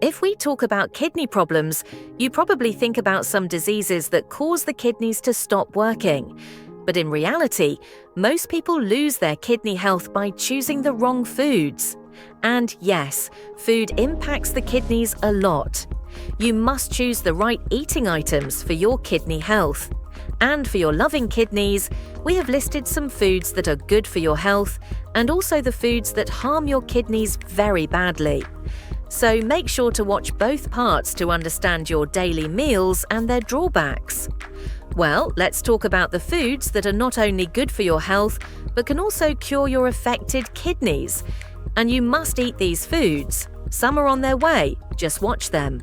If we talk about kidney problems, you probably think about some diseases that cause the kidneys to stop working. But in reality, most people lose their kidney health by choosing the wrong foods. And yes, food impacts the kidneys a lot. You must choose the right eating items for your kidney health. And for your loving kidneys, we have listed some foods that are good for your health and also the foods that harm your kidneys very badly. So make sure to watch both parts to understand your daily meals and their drawbacks. Well, let's talk about the foods that are not only good for your health, but can also cure your affected kidneys. And you must eat these foods. Some are on their way, just watch them.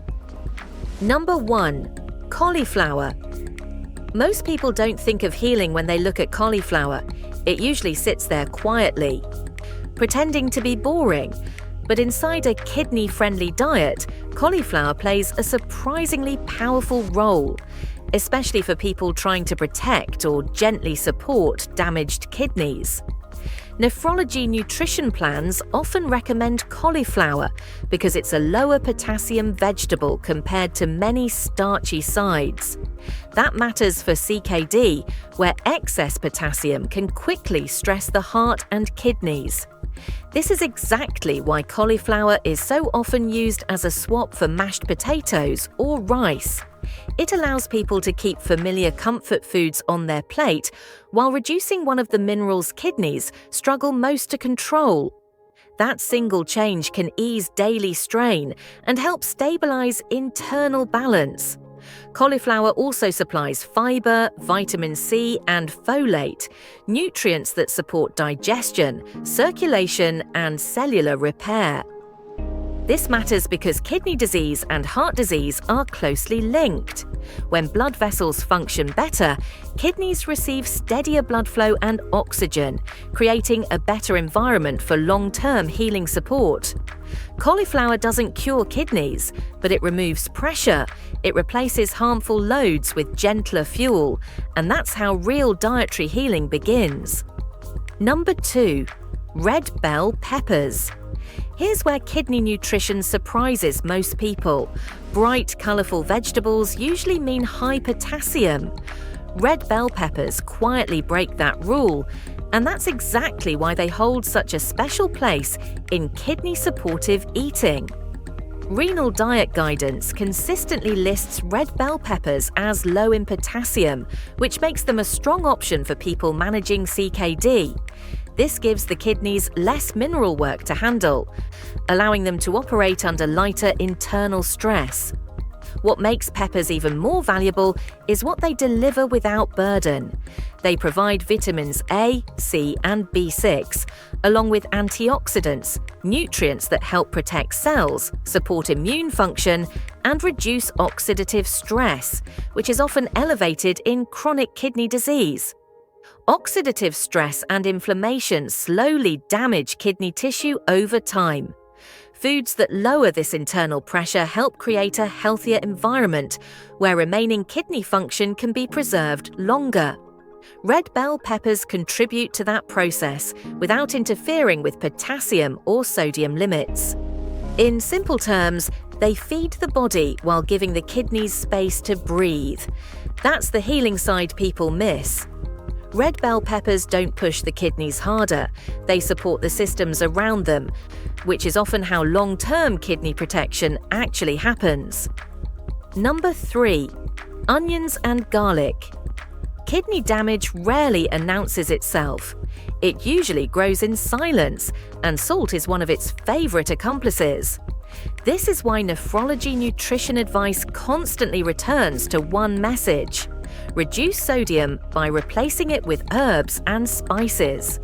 Number 1. Cauliflower. Most people don't think of healing when they look at cauliflower. It usually sits there quietly, pretending to be boring. But inside a kidney-friendly diet, cauliflower plays a surprisingly powerful role, especially for people trying to protect or gently support damaged kidneys. Nephrology nutrition plans often recommend cauliflower because it's a lower potassium vegetable compared to many starchy sides. That matters for CKD, where excess potassium can quickly stress the heart and kidneys. This is exactly why cauliflower is so often used as a swap for mashed potatoes or rice. It allows people to keep familiar comfort foods on their plate while reducing one of the minerals kidneys struggle most to control. That single change can ease daily strain and help stabilize internal balance. Cauliflower also supplies fiber, vitamin C, and folate, nutrients that support digestion, circulation, and cellular repair. This matters because kidney disease and heart disease are closely linked. When blood vessels function better, kidneys receive steadier blood flow and oxygen, creating a better environment for long-term healing support. Cauliflower doesn't cure kidneys, but it removes pressure. It replaces harmful loads with gentler fuel, and that's how real dietary healing begins. Number 2. Red bell peppers. Here's where kidney nutrition surprises most people. Bright, colourful vegetables usually mean high potassium. Red bell peppers quietly break that rule, and that's exactly why they hold such a special place in kidney-supportive eating. Renal Diet Guidance consistently lists red bell peppers as low in potassium, which makes them a strong option for people managing CKD. This gives the kidneys less mineral work to handle, allowing them to operate under lighter internal stress. What makes peppers even more valuable is what they deliver without burden. They provide vitamins A, C, and B6, along with antioxidants, nutrients that help protect cells, support immune function, and reduce oxidative stress, which is often elevated in chronic kidney disease. Oxidative stress and inflammation slowly damage kidney tissue over time. Foods that lower this internal pressure help create a healthier environment where remaining kidney function can be preserved longer. Red bell peppers contribute to that process without interfering with potassium or sodium limits. In simple terms, they feed the body while giving the kidneys space to breathe. That's the healing side people miss. Red bell peppers don't push the kidneys harder, they support the systems around them, which is often how long-term kidney protection actually happens. Number 3. Onions and garlic. Kidney damage rarely announces itself. It usually grows in silence, and salt is one of its favorite accomplices. This is why nephrology nutrition advice constantly returns to one message: reduce sodium by replacing it with herbs and spices.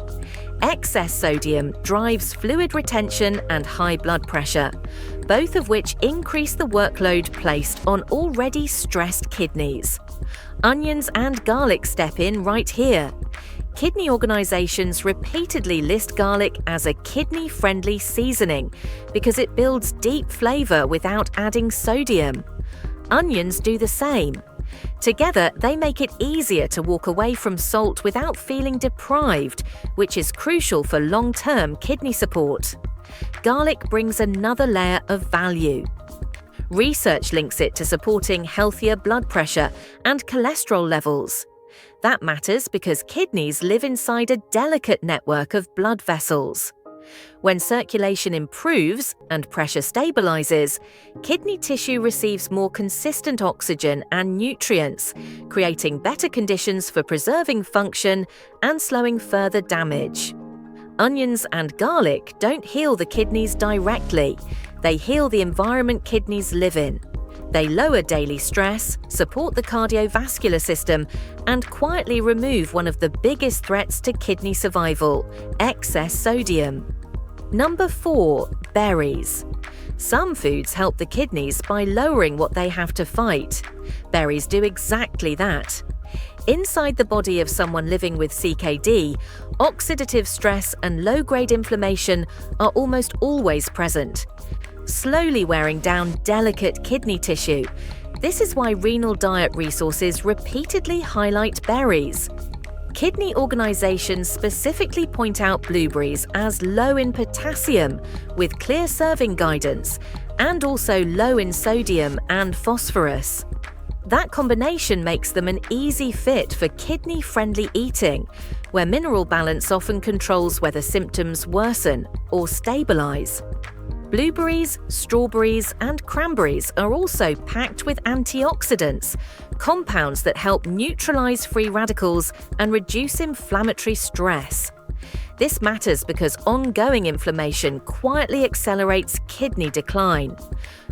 Excess sodium drives fluid retention and high blood pressure, both of which increase the workload placed on already stressed kidneys. Onions and garlic step in right here. Kidney organizations repeatedly list garlic as a kidney-friendly seasoning because it builds deep flavor without adding sodium. Onions do the same. Together, they make it easier to walk away from salt without feeling deprived, which is crucial for long-term kidney support. Garlic brings another layer of value. Research links it to supporting healthier blood pressure and cholesterol levels. That matters because kidneys live inside a delicate network of blood vessels. When circulation improves and pressure stabilizes, kidney tissue receives more consistent oxygen and nutrients, creating better conditions for preserving function and slowing further damage. Onions and garlic don't heal the kidneys directly. They heal the environment kidneys live in. They lower daily stress, support the cardiovascular system, and quietly remove one of the biggest threats to kidney survival: excess sodium. Number 4. Berries. Some foods help the kidneys by lowering what they have to fight. Berries do exactly that. Inside the body of someone living with CKD, oxidative stress and low-grade inflammation are almost always present, slowly wearing down delicate kidney tissue. This is why renal diet resources repeatedly highlight berries. Kidney organizations specifically point out blueberries as low in potassium, with clear serving guidance, and also low in sodium and phosphorus. That combination makes them an easy fit for kidney-friendly eating, where mineral balance often controls whether symptoms worsen or stabilize. Blueberries, strawberries, and cranberries are also packed with antioxidants, compounds that help neutralize free radicals and reduce inflammatory stress. This matters because ongoing inflammation quietly accelerates kidney decline.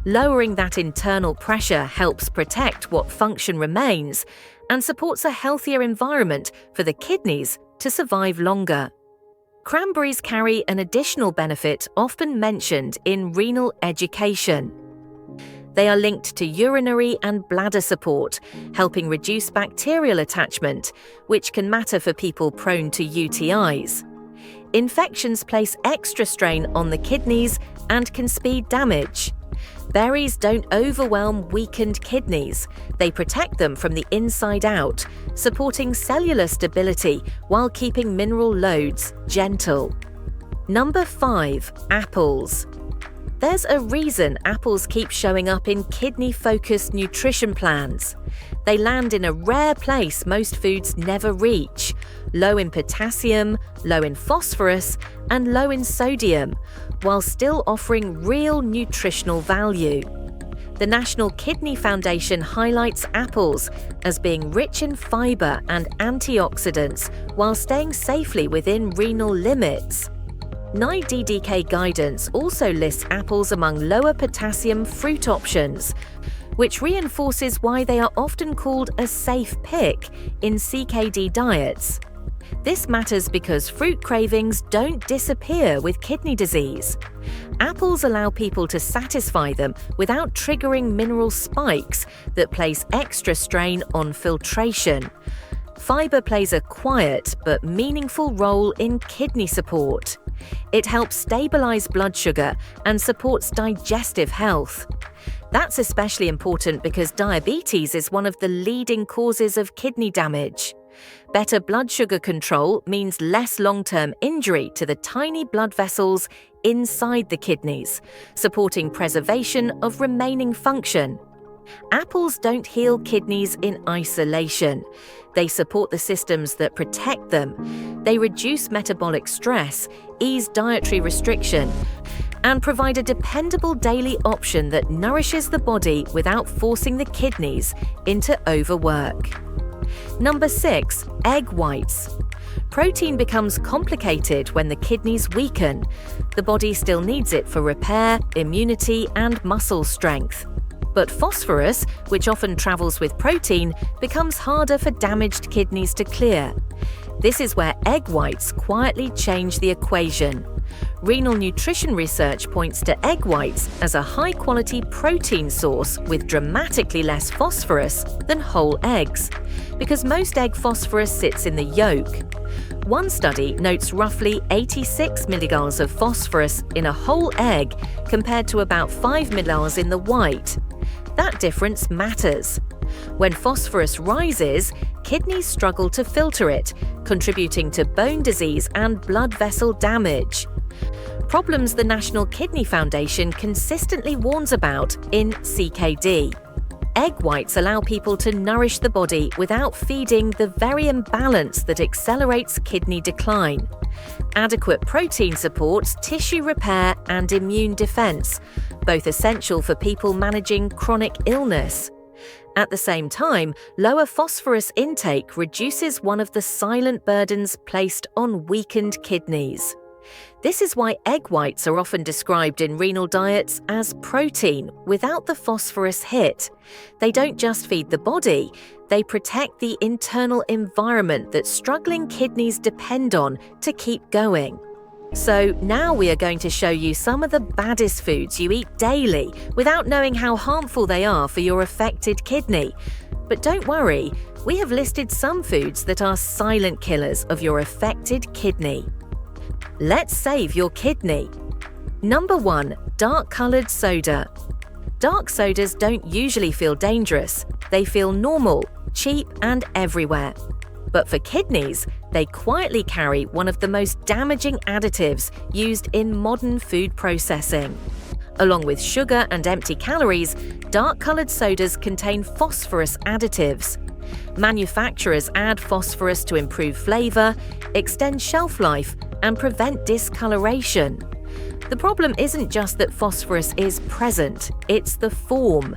Lowering that internal pressure helps protect what function remains and supports a healthier environment for the kidneys to survive longer. Cranberries carry an additional benefit often mentioned in renal education. They are linked to urinary and bladder support, helping reduce bacterial attachment, which can matter for people prone to UTIs. Infections place extra strain on the kidneys and can speed damage. Berries don't overwhelm weakened kidneys. They protect them from the inside out, supporting cellular stability while keeping mineral loads gentle. Number 5. Apples. There's a reason apples keep showing up in kidney-focused nutrition plans. They land in a rare place most foods never reach: low in potassium, low in phosphorus, and low in sodium, while still offering real nutritional value. The National Kidney Foundation highlights apples as being rich in fiber and antioxidants while staying safely within renal limits. NIDDK guidance also lists apples among lower potassium fruit options, which reinforces why they are often called a safe pick in CKD diets. This matters because fruit cravings don't disappear with kidney disease. Apples allow people to satisfy them without triggering mineral spikes that place extra strain on filtration. Fiber plays a quiet but meaningful role in kidney support. It helps stabilize blood sugar and supports digestive health. That's especially important because diabetes is one of the leading causes of kidney damage. Better blood sugar control means less long-term injury to the tiny blood vessels inside the kidneys, supporting preservation of remaining function. Apples don't heal kidneys in isolation. They support the systems that protect them. They reduce metabolic stress, ease dietary restriction, and provide a dependable daily option that nourishes the body without forcing the kidneys into overwork. Number 6. Egg whites. Protein becomes complicated when the kidneys weaken. The body still needs it for repair, immunity, and muscle strength. But phosphorus, which often travels with protein, becomes harder for damaged kidneys to clear. This is where egg whites quietly change the equation. Renal nutrition research points to egg whites as a high-quality protein source with dramatically less phosphorus than whole eggs, because most egg phosphorus sits in the yolk. One study notes roughly 86 millimoles of phosphorus in a whole egg compared to about 5 millimoles in the white. That difference matters. When phosphorus rises, kidneys struggle to filter it, contributing to bone disease and blood vessel damage. problems the National Kidney Foundation consistently warns about in CKD. Egg whites allow people to nourish the body without feeding the very imbalance that accelerates kidney decline. Adequate protein supports tissue repair and immune defense, both essential for people managing chronic illness. At the same time, lower phosphorus intake reduces one of the silent burdens placed on weakened kidneys. This is why egg whites are often described in renal diets as protein without the phosphorus hit. They don't just feed the body, they protect the internal environment that struggling kidneys depend on to keep going. So now we are going to show you some of the baddest foods you eat daily without knowing how harmful they are for your affected kidney. But don't worry, we have listed some foods that are silent killers of your affected kidney. Let's save your kidney. Number 1. Dark-colored soda. Dark sodas don't usually feel dangerous. They feel normal, cheap, and everywhere. But for kidneys, they quietly carry one of the most damaging additives used in modern food processing. Along with sugar and empty calories, dark-colored sodas contain phosphorus additives. Manufacturers add phosphorus to improve flavor, extend shelf life, and prevent discoloration. The problem isn't just that phosphorus is present, it's the form.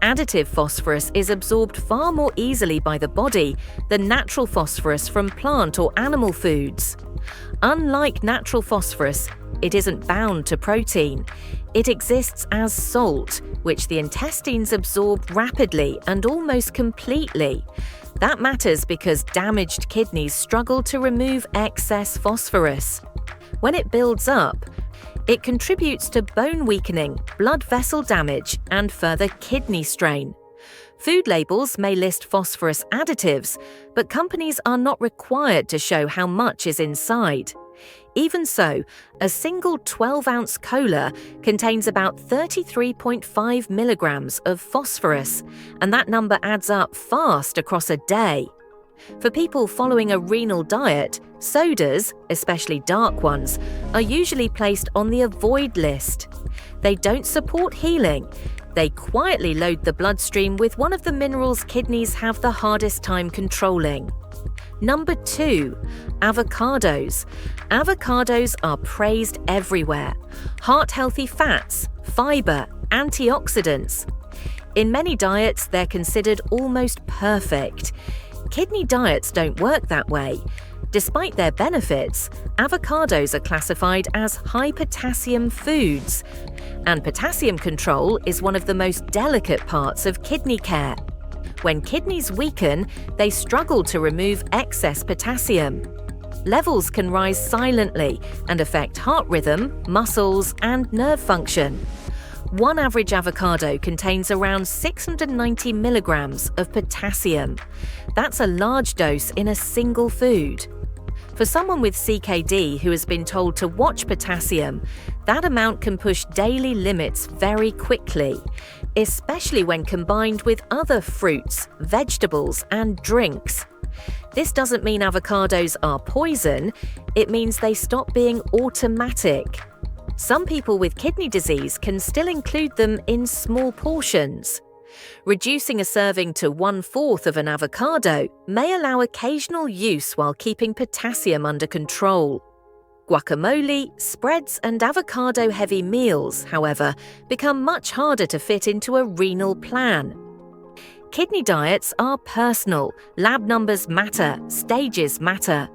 Additive phosphorus is absorbed far more easily by the body than natural phosphorus from plant or animal foods. Unlike natural phosphorus, it isn't bound to protein. It exists as salt, which the intestines absorb rapidly and almost completely. That matters because damaged kidneys struggle to remove excess phosphorus. When it builds up, it contributes to bone weakening, blood vessel damage, and further kidney strain. Food labels may list phosphorus additives, but companies are not required to show how much is inside. Even so, a single 12-ounce cola contains about 33.5 milligrams of phosphorus, and that number adds up fast across a day. For people following a renal diet, sodas, especially dark ones, are usually placed on the avoid list. They don't support healing. They quietly load the bloodstream with one of the minerals kidneys have the hardest time controlling. Number 2. Avocados. Avocados are praised everywhere. Heart-healthy fats, fiber, antioxidants. In many diets, they're considered almost perfect. Kidney diets don't work that way. Despite their benefits, avocados are classified as high-potassium foods, and potassium control is one of the most delicate parts of kidney care. When kidneys weaken, they struggle to remove excess potassium. Levels can rise silently and affect heart rhythm, muscles, and nerve function. One average avocado contains around 690 milligrams of potassium. That's a large dose in a single food. For someone with CKD who has been told to watch potassium, that amount can push daily limits very quickly, especially when combined with other fruits, vegetables, and drinks. This doesn't mean avocados are poison, it means they stop being automatic. Some people with kidney disease can still include them in small portions. Reducing a serving to 1/4 of an avocado may allow occasional use while keeping potassium under control. Guacamole, spreads, and avocado-heavy meals, however, become much harder to fit into a renal plan. Kidney diets are personal, lab numbers matter, stages matter.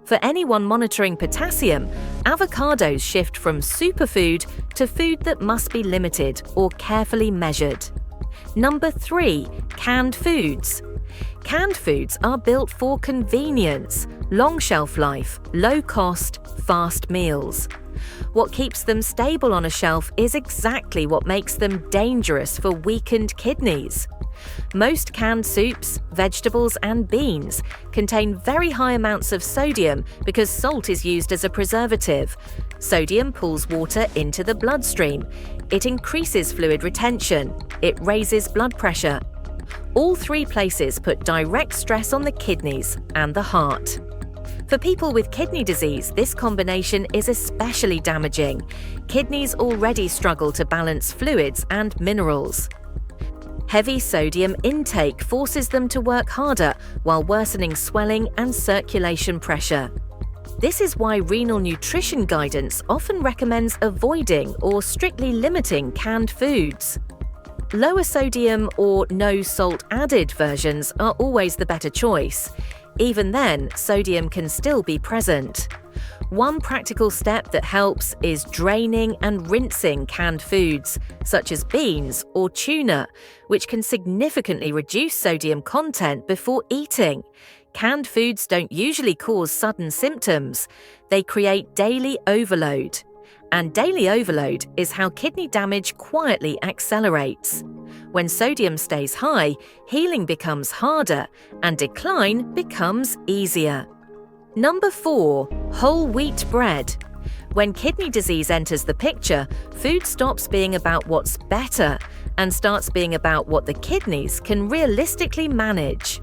For anyone monitoring potassium, avocados shift from superfood to food that must be limited or carefully measured. Number 3. Canned foods. Canned foods are built for convenience, long shelf life, low cost, fast meals. What keeps them stable on a shelf is exactly what makes them dangerous for weakened kidneys. Most canned soups, vegetables, and beans contain very high amounts of sodium because salt is used as a preservative. Sodium pulls water into the bloodstream. It increases fluid retention. It raises blood pressure. All three places put direct stress on the kidneys and the heart. For people with kidney disease, this combination is especially damaging. Kidneys already struggle to balance fluids and minerals. Heavy sodium intake forces them to work harder while worsening swelling and circulation pressure. This is why renal nutrition guidance often recommends avoiding or strictly limiting canned foods. Lower sodium or no salt added versions are always the better choice. Even then, sodium can still be present. One practical step that helps is draining and rinsing canned foods, such as beans or tuna, which can significantly reduce sodium content before eating. Canned foods don't usually cause sudden symptoms. They create daily overload. And daily overload is how kidney damage quietly accelerates. When sodium stays high, healing becomes harder and decline becomes easier. Number 4. Whole wheat bread. When kidney disease enters the picture, food stops being about what's better and starts being about what the kidneys can realistically manage.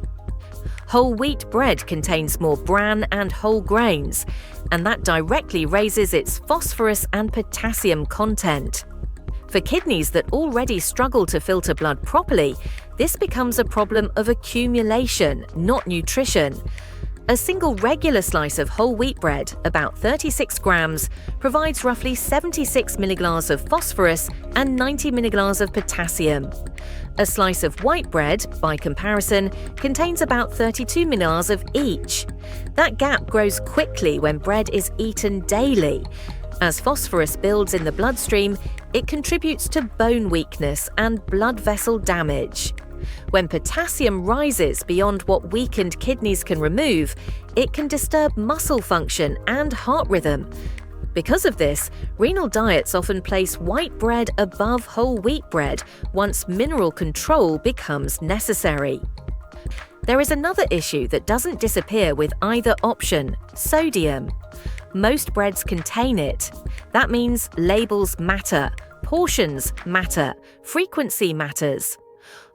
Whole wheat bread contains more bran and whole grains, and that directly raises its phosphorus and potassium content. For kidneys that already struggle to filter blood properly, this becomes a problem of accumulation, not nutrition. A single regular slice of whole wheat bread, about 36 grams, provides roughly 76 milligrams of phosphorus and 90 milligrams of potassium. A slice of white bread, by comparison, contains about 32 milligrams of each. That gap grows quickly when bread is eaten daily. As phosphorus builds in the bloodstream, it contributes to bone weakness and blood vessel damage. When potassium rises beyond what weakened kidneys can remove, it can disturb muscle function and heart rhythm. Because of this, renal diets often place white bread above whole wheat bread once mineral control becomes necessary. There is another issue that doesn't disappear with either option: sodium. Most breads contain it. That means labels matter, portions matter, frequency matters.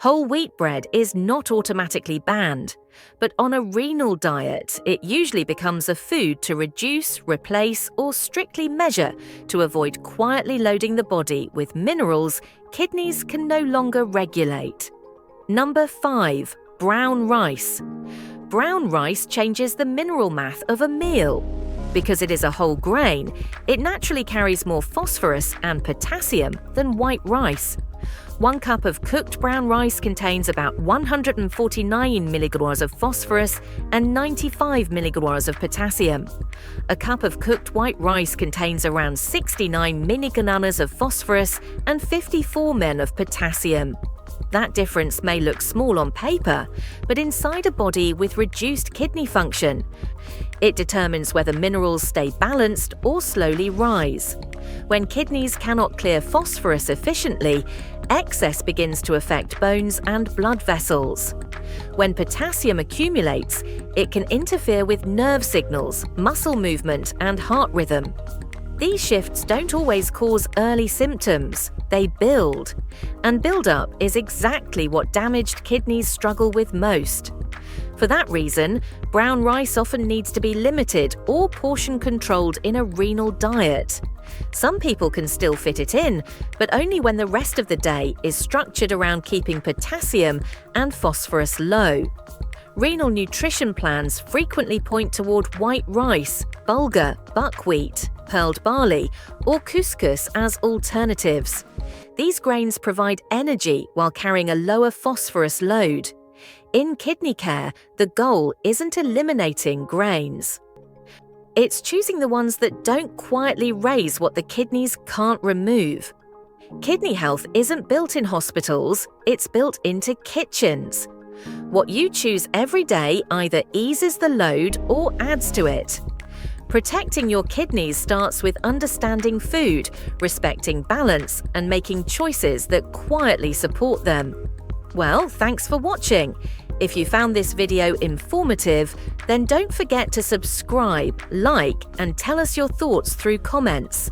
Whole wheat bread is not automatically banned, but on a renal diet, it usually becomes a food to reduce, replace, or strictly measure to avoid quietly loading the body with minerals kidneys can no longer regulate. Number 5. Brown rice. Brown rice changes the mineral math of a meal. Because it is a whole grain, it naturally carries more phosphorus and potassium than white rice. 1 cup of cooked brown rice contains about 149 milligrams of phosphorus and 95 milligrams of potassium. A cup of cooked white rice contains around 69 milligrams of phosphorus and 54 mg of potassium. That difference may look small on paper, but inside a body with reduced kidney function, it determines whether minerals stay balanced or slowly rise. When kidneys cannot clear phosphorus efficiently, excess begins to affect bones and blood vessels. When potassium accumulates, it can interfere with nerve signals, muscle movement, and heart rhythm. These shifts don't always cause early symptoms, they build. And build-up is exactly what damaged kidneys struggle with most. For that reason, brown rice often needs to be limited or portion-controlled in a renal diet. Some people can still fit it in, but only when the rest of the day is structured around keeping potassium and phosphorus low. Renal nutrition plans frequently point toward white rice, bulgur, buckwheat, pearled barley, or couscous as alternatives. These grains provide energy while carrying a lower phosphorus load. In kidney care, the goal isn't eliminating grains. It's choosing the ones that don't quietly raise what the kidneys can't remove. Kidney health isn't built in hospitals, it's built into kitchens. What you choose every day either eases the load or adds to it. Protecting your kidneys starts with understanding food, respecting balance, and making choices that quietly support them. Well, thanks for watching. If you found this video informative, then don't forget to subscribe, like, and tell us your thoughts through comments.